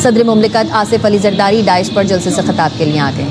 صدر مملکت آصف علی زرداری ڈائش پر جلسے سے خطاب کے لیے آ گئے.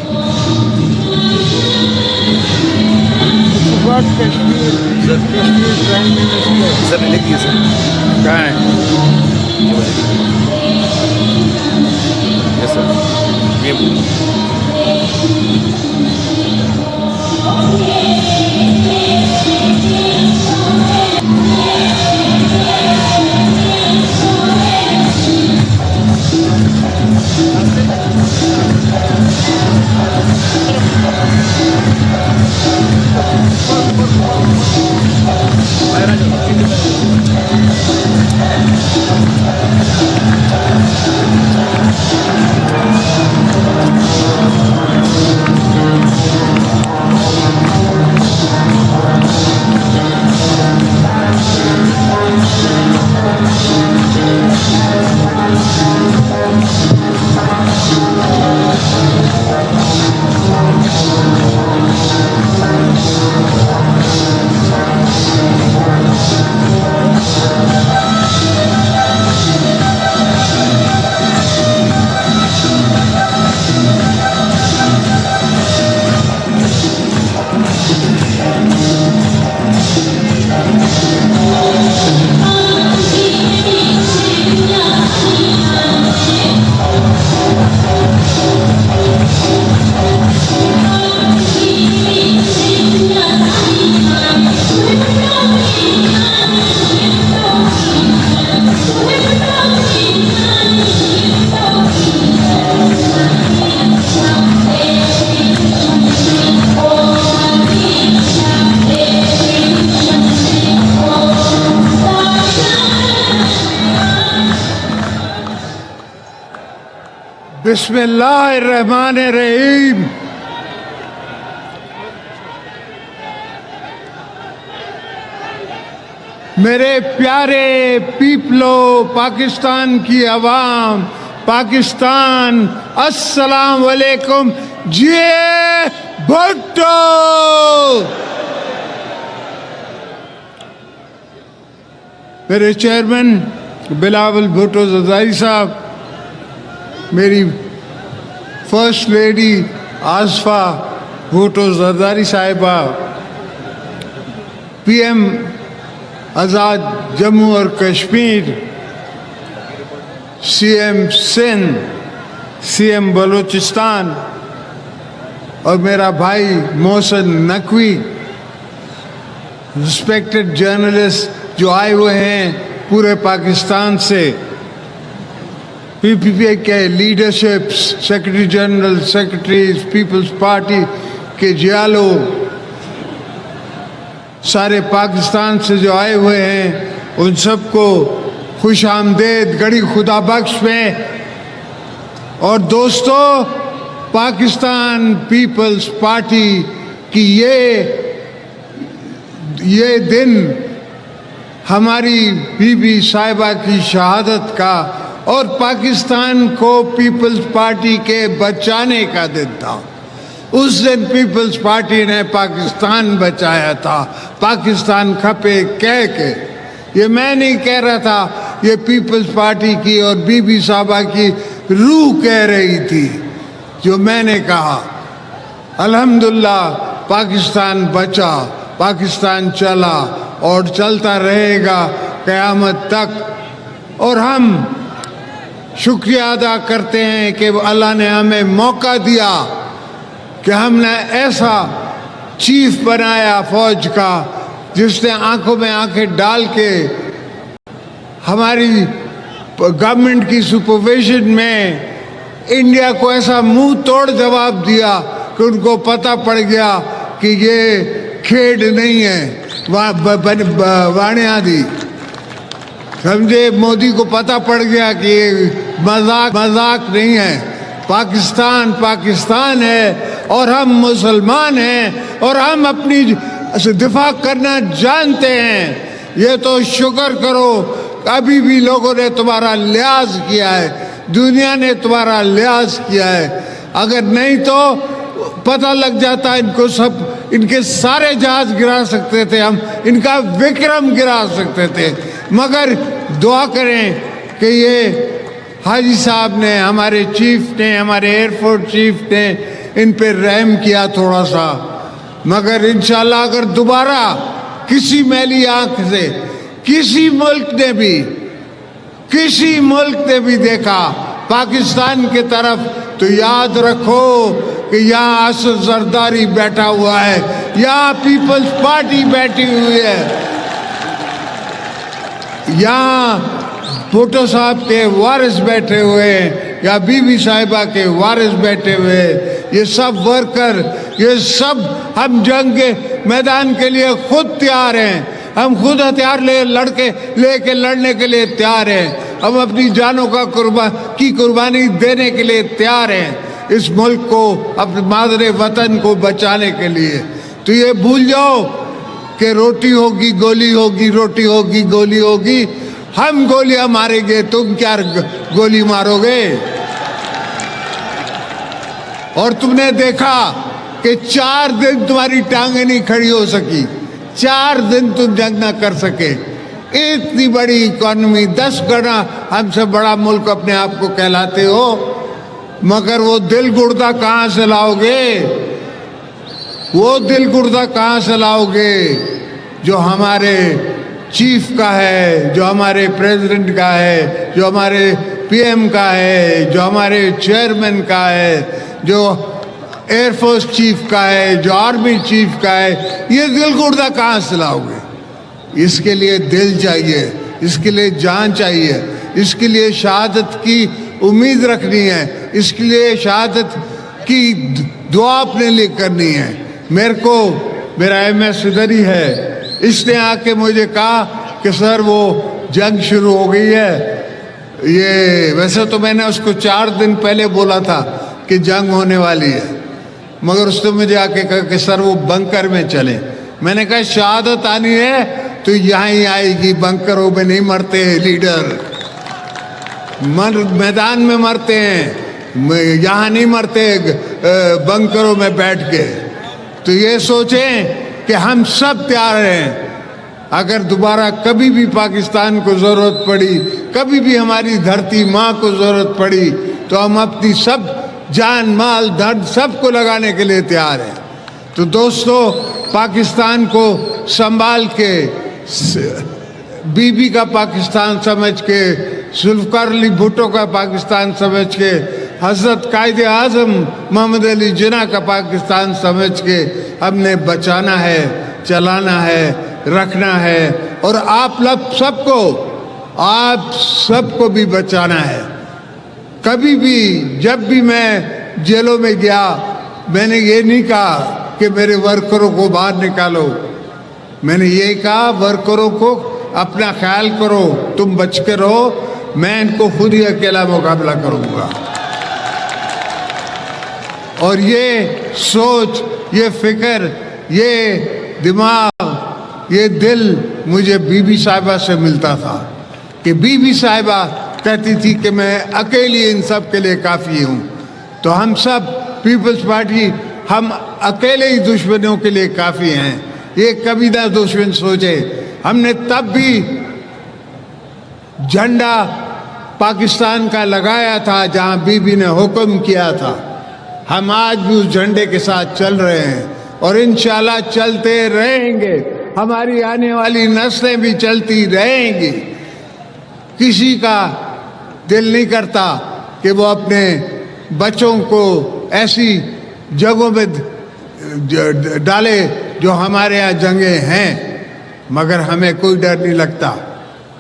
بسم اللہ الرحمن الرحیم. میرے پیارے پیپلو، پاکستان کی عوام، پاکستان، السلام علیکم. جے بھٹو. میرے چیئرمین بلاول بھٹو زرداری صاحب، میری فرسٹ لیڈی آصفہ بھٹو زرداری صاحبہ، پی ایم آزاد جموں اور Kashmir, C M Sindh, C M Balochistan, اور میرا بھائی محسن نقوی، رسپیکٹڈ جرنلسٹ جو آئے ہوئے ہیں پورے پاکستان سے، پی پی پی کے leadership, secretary general, secretaries, Peoples Party کے جیالو، سارے پاکستان سے جو آئے ہوئے ہیں ان سب کو خوش آمدید گڑی خدا بخش میں. اور دوستو، پاکستان پیپلز پارٹی کی یہ دن ہماری بی بی صاحبہ کی شہادت کا اور پاکستان کو پیپلز پارٹی کے بچانے کا دن تھا. اس دن پیپلز پارٹی نے پاکستان بچایا تھا، پاکستان کھپے کہہ کے. یہ میں نہیں کہہ رہا تھا، یہ پیپلز پارٹی کی اور بی بی صاحبہ کی روح کہہ رہی تھی جو میں نے کہا. الحمدللہ پاکستان بچا، پاکستان چلا اور چلتا رہے گا قیامت تک. اور ہم شکریہ ادا کرتے ہیں کہ اللہ نے ہمیں موقع دیا کہ ہم نے ایسا چیف بنایا فوج کا جس نے آنکھوں میں آنکھیں ڈال کے ہماری گورنمنٹ کی سپرویژن میں انڈیا کو ایسا منہ توڑ جواب دیا کہ ان کو پتہ پڑ گیا کہ یہ کھیڈ نہیں ہے وانیا دی. سمجھے، مودی کو پتہ پڑ گیا کہ یہ مذاق نہیں ہے. پاکستان پاکستان ہے اور ہم مسلمان ہیں اور ہم اپنی دفاع کرنا جانتے ہیں. یہ تو شکر کرو ابھی بھی لوگوں نے تمہارا لحاظ کیا ہے، دنیا نے تمہارا لحاظ کیا ہے. اگر نہیں تو پتہ لگ جاتا ان کو سب، ان کے سارے جہاز گرا سکتے تھے ہم، ان کا وکرم گرا سکتے تھے. مگر دعا کریں کہ یہ حاجی صاحب نے, ہمارے چیف نے, ہمارے ایئر فورس چیف نے ان پہ رحم کیا تھوڑا سا, مگر انشاءاللہ اگر دوبارہ کسی میلی آنکھ سے کسی ملک نے بھی دیکھا پاکستان کے طرف, تو یاد رکھو کہ یہاں اسد زرداری بیٹھا ہوا ہے, یہاں پیپلز پارٹی بیٹھی ہوئی ہے, یہاں بھٹو صاحب کے وارث بیٹھے ہوئے ہیں, یا بی بی صاحبہ کے وارث بیٹھے ہوئے ہیں. یہ سب ورکر, یہ سب ہم جنگ کے میدان کے لیے خود تیار ہیں, ہم خود ہتھیار لے کے لڑنے کے لیے تیار ہیں, ہم اپنی جانوں کی قربانی دینے کے لیے تیار ہیں اس ملک کو, اپنے مادر وطن کو بچانے کے لیے. تو یہ بھول جاؤ کہ روٹی ہوگی گولی ہوگی, روٹی ہوگی گولی ہوگی, ہم گولیاں ماریں گے, تم کیا گولی مارو گے؟ اور تم نے دیکھا کہ 4 دن تمہاری ٹانگیں نہیں کھڑی ہو سکی, 4 دن تم جنگ نہ کر سکے. اتنی بڑی اکانومی, 10 گنا ہم سے بڑا ملک اپنے آپ کو کہلاتے ہو, مگر وہ دل گردہ کہاں سے لاؤ گے؟ وہ دل گردہ کہاں سے لاؤ گے جو ہمارے چیف کا ہے, جو ہمارے پریزیڈنٹ کا ہے, جو ہمارے پی ایم کا ہے, جو ہمارے چیئرمین کا ہے, جو ایئر فورس چیف کا ہے, جو آرمی چیف کا ہے. یہ دل گردہ کہاں سے لاؤ گے؟ اس کے لیے دل چاہیے, اس کے لیے جان چاہیے, اس کے لیے شہادت کی امید رکھنی ہے, اس کے لیے شہادت کی دعا اپنے لیے کرنی ہے. میرا ایم ایس ادھر ہی ہے, اس نے آ کے مجھے کہا کہ سر وہ جنگ شروع ہو گئی ہے. یہ ویسے تو میں نے اس کو 4 دن پہلے بولا تھا کہ جنگ ہونے والی ہے, مگر اس نے مجھے آ کے کہا کہ سر وہ بنکر میں چلیں. میں نے کہا شہادت آنی ہے تو یہاں ہی آئے گی, بنکروں میں نہیں مرتے لیڈر, میدان میں مرتے ہیں, یہاں نہیں مرتے بنکروں میں بیٹھ کے. تو یہ سوچیں کہ ہم سب تیار ہیں, اگر دوبارہ کبھی بھی پاکستان کو ضرورت پڑی, کبھی بھی ہماری دھرتی ماں کو ضرورت پڑی, تو ہم اپنی سب جان مال دھن سب کو لگانے کے لیے تیار ہیں. تو دوستو, پاکستان کو سنبھال کے, بی بی کا پاکستان سمجھ کے, ذوالفقار علی بھٹو کا پاکستان سمجھ کے, حضرت قائد اعظم محمد علی جناح کا پاکستان سمجھ کے ہم نے بچانا ہے, چلانا ہے, رکھنا ہے, اور آپ سب کو بھی بچانا ہے. کبھی بھی جب بھی میں جیلوں میں گیا, میں نے یہ نہیں کہا کہ میرے ورکروں کو باہر نکالو, میں نے یہ کہا ورکروں کو اپنا خیال کرو, تم بچ کے رہو, میں ان کو خود ہی اکیلا مقابلہ کروں گا. اور یہ سوچ, یہ فکر, یہ دماغ, یہ دل مجھے بی بی صاحبہ سے ملتا تھا, کہ بی بی صاحبہ کہتی تھی کہ میں اکیلی ان سب کے لیے کافی ہوں. تو ہم سب پیپلز پارٹی, ہم اکیلے ہی دشمنوں کے لیے کافی ہیں. یہ کبھی نہ دشمن سوچے. ہم نے تب بھی جھنڈا پاکستان کا لگایا تھا جہاں بی بی نے حکم کیا تھا. ہم آج بھی اس جھنڈے کے ساتھ چل رہے ہیں, اور انشاءاللہ چلتے رہیں گے. ہماری آنے والی نسلیں بھی چلتی رہیں گی. کسی کا دل نہیں کرتا کہ وہ اپنے بچوں کو ایسی جگہوں میں ڈالے جو ہمارے ہاں جنگیں ہیں, مگر ہمیں کوئی ڈر نہیں لگتا.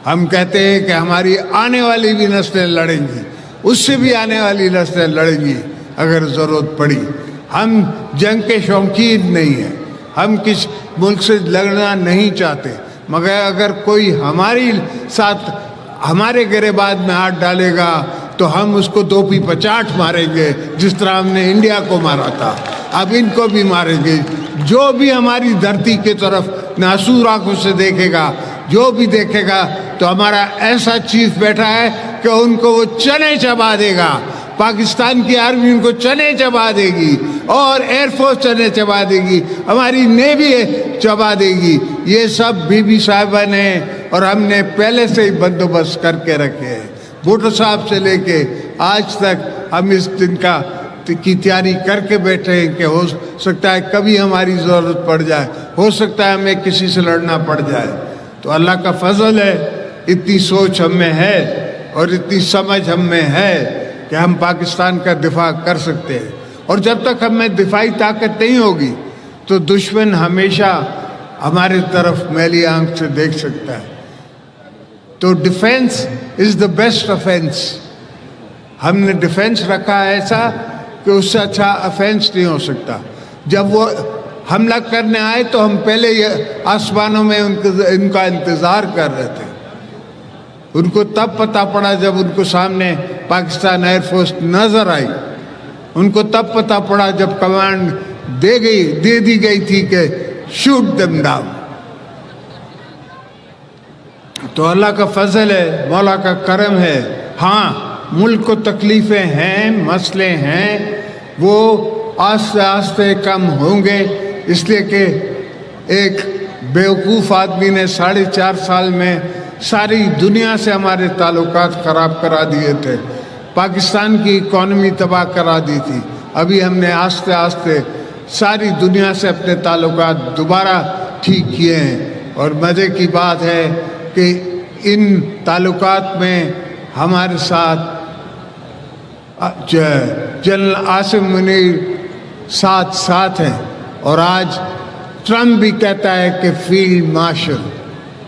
ہم کہتے ہیں کہ ہماری آنے والی بھی نسلیں لڑیں گی, اس سے بھی آنے والی نسلیں لڑیں گی اگر ضرورت پڑی. ہم جنگ کے شوقین نہیں ہیں, ہم کس ملک سے لڑنا نہیں چاہتے, مگر اگر کوئی ہماری ساتھ ہمارے گریبان میں ہاتھ ڈالے گا تو ہم اس کو 2 پی 50 ماریں گے, جس طرح ہم نے انڈیا کو مارا تھا. اب ان کو بھی ماریں گے. جو بھی ہماری دھرتی کی طرف ناسور آنکھوں سے دیکھے گا, جو بھی دیکھے گا, تو ہمارا ایسا چیف بیٹھا ہے کہ ان کو وہ چنے چبا دے گا. پاکستان کی آرمی ان کو چنے چبا دے گی, اور ایئر فورس چنے چبا دے گی, ہماری نیوی چبا دے گی. یہ سب بی بی صاحبہ نے اور ہم نے پہلے سے ہی بندوبست کر کے رکھے ہیں. بھٹو صاحب سے لے کے آج تک ہم اس دن کی تیاری کر کے بیٹھے ہیں کہ ہو سکتا ہے کبھی ہماری ضرورت پڑ جائے، ہو سکتا ہے ہمیں کسی سے لڑنا پڑ جائے. تو اللہ کا فضل ہے، اتنی سوچ ہم میں ہے اور اتنی سمجھ ہم میں ہے کہ ہم پاکستان کا دفاع کر سکتے ہیں. اور جب تک ہم میں دفاعی طاقت نہیں ہوگی تو دشمن ہمیشہ ہمارے طرف میلی آنکھ سے دیکھ سکتا ہے. تو defence is the best offence. ہم نے ڈیفینس رکھا ہے ایسا کہ اس سے اچھا افینس نہیں ہو سکتا. جب وہ حملہ کرنے آئے تو ہم پہلے یہ آسمانوں میں ان کا انتظار کر رہے تھے. ان کو تب پتہ پڑا جب ان کو سامنے پاکستان ایئر فورس نظر آئی. ان کو تب پتہ پڑا جب کمانڈ دے دی گئی تھی کہ شوٹ دم ڈاؤن. تو اللہ کا فضل ہے، مولا کا کرم ہے. ہاں ملک کو تکلیفیں ہیں، مسئلے ہیں، وہ آہستہ آہستہ کم ہوں گے، اس لیے کہ ایک بیوقوف آدمی نے 4.5 سال میں ساری دنیا سے ہمارے تعلقات خراب کرا دیے تھے، پاکستان کی اکانومی تباہ کرا دی تھی. ابھی ہم نے آہستہ آہستہ ساری دنیا سے اپنے تعلقات دوبارہ ٹھیک کیے ہیں. اور مزے کی بات ہے کہ ان تعلقات میں ہمارے ساتھ جنرل عاصم منیر ساتھ ہیں. اور آج ٹرمپ بھی کہتا ہے کہ فیلڈ مارشل،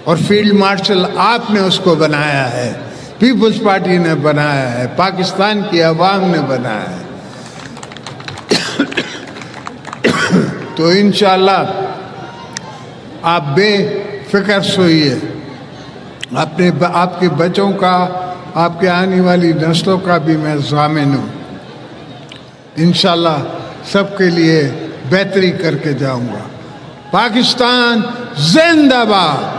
اور فیلڈ مارشل آپ نے اس کو بنایا ہے، پیپلز پارٹی نے بنایا ہے، پاکستان کی عوام نے بنایا ہے. تو انشاءاللہ آپ بے فکر سوئیے. آپ کے بچوں کا، آپ کے آنے والی نسلوں کا بھی میں ضامن ہوں. انشاءاللہ سب کے لیے بہتری کر کے جاؤں گا. پاکستان زندہ باد.